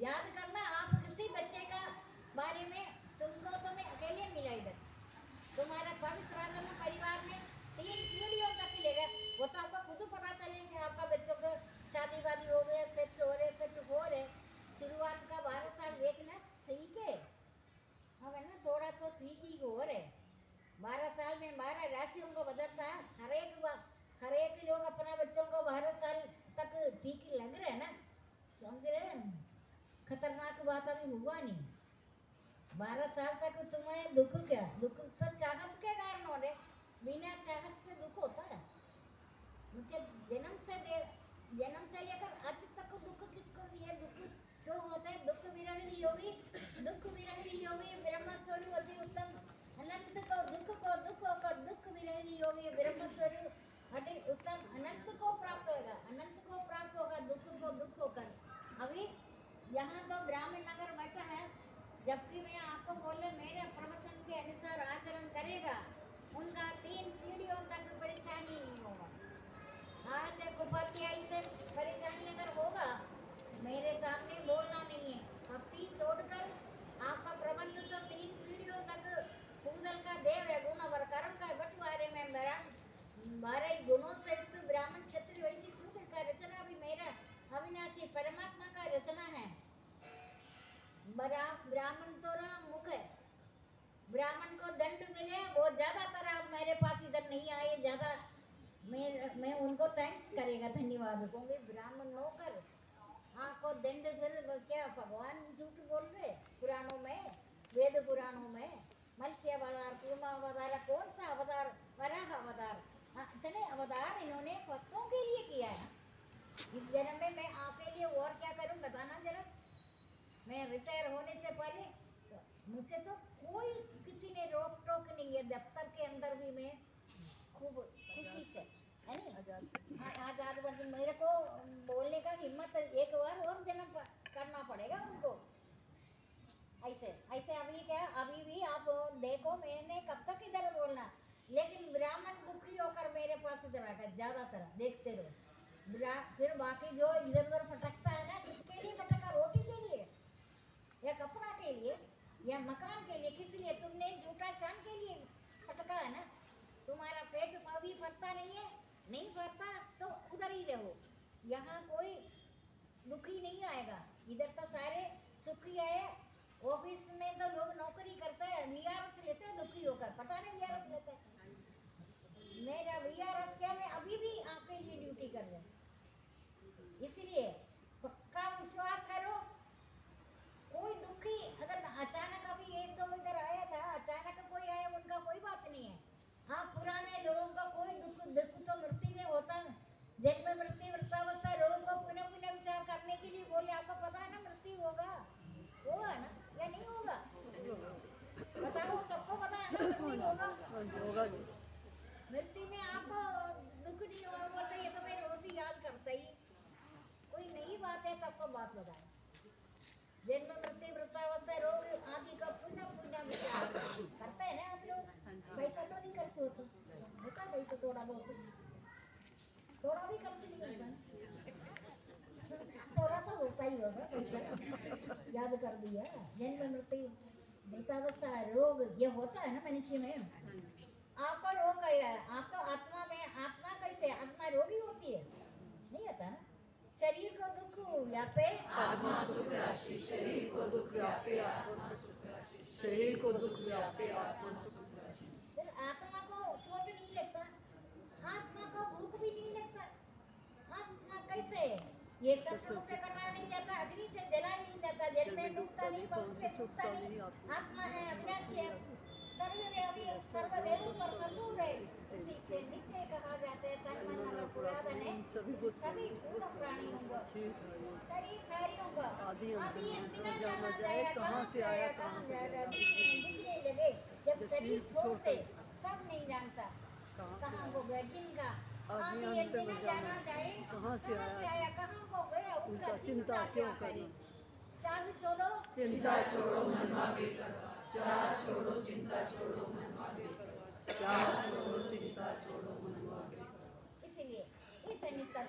याद करना। आप किसी बच्चे का बारे में तुमको तो मैं अकेले मिला इधर, तुम्हारा पवित्र आचरण परिवार में 3 पीढ़ियों तक मिलेगा। वो तो आपको खुद पता चलेगा। आपका बच्चों को शादी वादी हो गया, सेट हो रहे, शुरुआत का 12 साल देखना ठीक है, अब है ना थोड़ा तो ठीक ही हो रहे। 12 साल में 12 राशियों को बदलता है। हर एक लोग अपना बच्चों को 12 साल तक ठीक लग रहे हैं ना, समझ रहे हैं? खतरनाक बात अभी हुआ नहीं। 12 साल तक तुम्हें दुख क्या? दुख तो चाहत के कारण हो रहे, बिना चाहत से दुख होता है। मुझे जन्म से लेकर आज तक दुख किसको दिया? दुख क्यों होता है? दुख विरहित योगी ब्रह्म स्वरूप अति उत्तम अनंत को दुख विरहित योगी ब्रह्म स्वरूप अति उत्तम अनंत को प्राप्त होगा, दुख होकर। अभी यहाँ तो ब्राह्मण नगर बैठा है, जबकि मैं आपको बोले मेरे प्रवचन के अनुसार आचरण करेगा, उनका 3 पीढ़ियों तक परेशानी नहीं होगा। आज उपाध्याय से परेशानी अगर होगा, मेरे सामने बोलना नहीं है, भक्ति छोड़कर आपका प्रबंध तो 3 पीढ़ियों तक पूजन का ब्राह्मण तो ना मुख है, ब्राह्मण को दंड मिले वो ज्यादातर अब मेरे पास इधर नहीं आए ज्यादा, मैं उनको थैंक्स करेगा, धन्यवाद कहूँगी। ब्राह्मण नौकर आपको दंड फिर क्या भगवान झूठ बोल रहे पुराणों में, वेद पुराणों में मत्स्य अवतार, कूर्मा अवतार, कौन सा अवतार, वराह अवतार, इतने अवतार इन्होंने भक्तों के लिए किया है। इस जन्म में मैं आपके लिए और क्या करूं बताना जरा। मैं रिटायर होने से पहले मुझे तो कोई किसी ने रोक टोक नहीं है, दफ्तर के अंदर भी मैं खूब खुशी से है नहीं आजाद बन, मेरे को बोलने का हिम्मत एक बार और जन्म करना पड़ेगा उनको। ऐसे ऐसे अभी क्या, अभी भी आप देखो मैंने कब तक इधर बोलना, लेकिन ब्राह्मण दुखी होकर मेरे पास इधर आकर ज्यादातर देखते रहो। फिर बाकी जो इधर उधर भटकता है ना, किसके लिए भटका, रोटी के लिए या कपड़ा के लिए या मकान के लिए, किस लिए? तुमने झूठा शान के लिए भटका है ना। तुम्हारा पेट अभी भरता नहीं है, नहीं भरता तो उधर ही रहो, यहाँ कोई दुखी नहीं आएगा। इधर तो सारे सुखी आए। ऑफिस में तो लोग नौकरी करते हैं, वीआरएस लेते हैं दुखी होकर, पता नहीं वीआरएस लेते हैं। मेरा वीआरएस क्या, मैं अभी भी आपके लिए ड्यूटी कर रही हूँ। इसलिए पक्का विश्वास करो, कोई दुखी अगर अचानक अभी एक दो इधर आया था, अचानक कोई आया उनका कोई बात नहीं है। हाँ, पुराने लोगों का कोई दुख तो मृत्यु में होता है, जन्म मृत्यु वृद्धावस्था लोगों को पुनः पुनः विचार करने के लिए बोले, आपको पता है ना मृत्यु होगा ना या नहीं होगा, बताओ सबको पता है ना मृत्यु होगा। मृत्यु में आपको दुख नहीं होगा बोलते, ये तो मैं रोज ही याद करता ही, कोई नई बात है तो आपको बात बताए। जन्म मृत्यु वृद्धावस्था रोग आदि का पुनः पुनः विचार करते हैं ना आप लोग। पैसा तो नहीं खर्च होता पैसा थोड़ा बहुत, थोड़ा भी खर्च नहीं होता, थोड़ा तो होता ही होगा पैसा, याद कर दिया। जन्म मृत्यु वृद्धावस्था रोग ये होता है ना मनुष्य में। आपका रोग क्या है, आपका आत्मा में, आत्मा कैसे, आत्मा रोगी होती है, नहीं होता ना। शरीर को दुख व्यापे आत्मा सुख राशि, शरीर को दुख व्यापे आत्मा सुख राशि, शरीर को दुख व्यापे आत्मा सुख राशि। फिर आत्मा को चोट नहीं लगता, आत्मा को भूख भी नहीं लगता। आत्मा कैसे, ये शस्त्रों से कटा नहीं जाता, अग्नि से जला नहीं जाता, जल में डूबता नहीं, पवन से सूखता नहीं। आत्मा है अविनाशी है, सर्वव्यापी, सर्वदेव पर संपूर्ण है। इसी से नीचे कहा जाता है तन मन और पुरातन है सभी पूर्ण प्राणियों को, शरीरधारियों को आदि अंत न जाना जाए, कहाँ से आया कहाँ जाएगा। दिखने लगे जब शरीर छोड़ते सब नहीं जानता कहाँ को गए, जिनका आदि अंत न जाना जाए, कहाँ से आया कहाँ को गया, उनका चिंता क्यों करें। साग छोड़ो चिंता छोड़ो मन भागे करो, चार छोड़ो चिंता छोड़ो मन भागे करो, चार छोड़ो चिंता छोड़ो मन भागे करो। इसलिए इस निष्ठा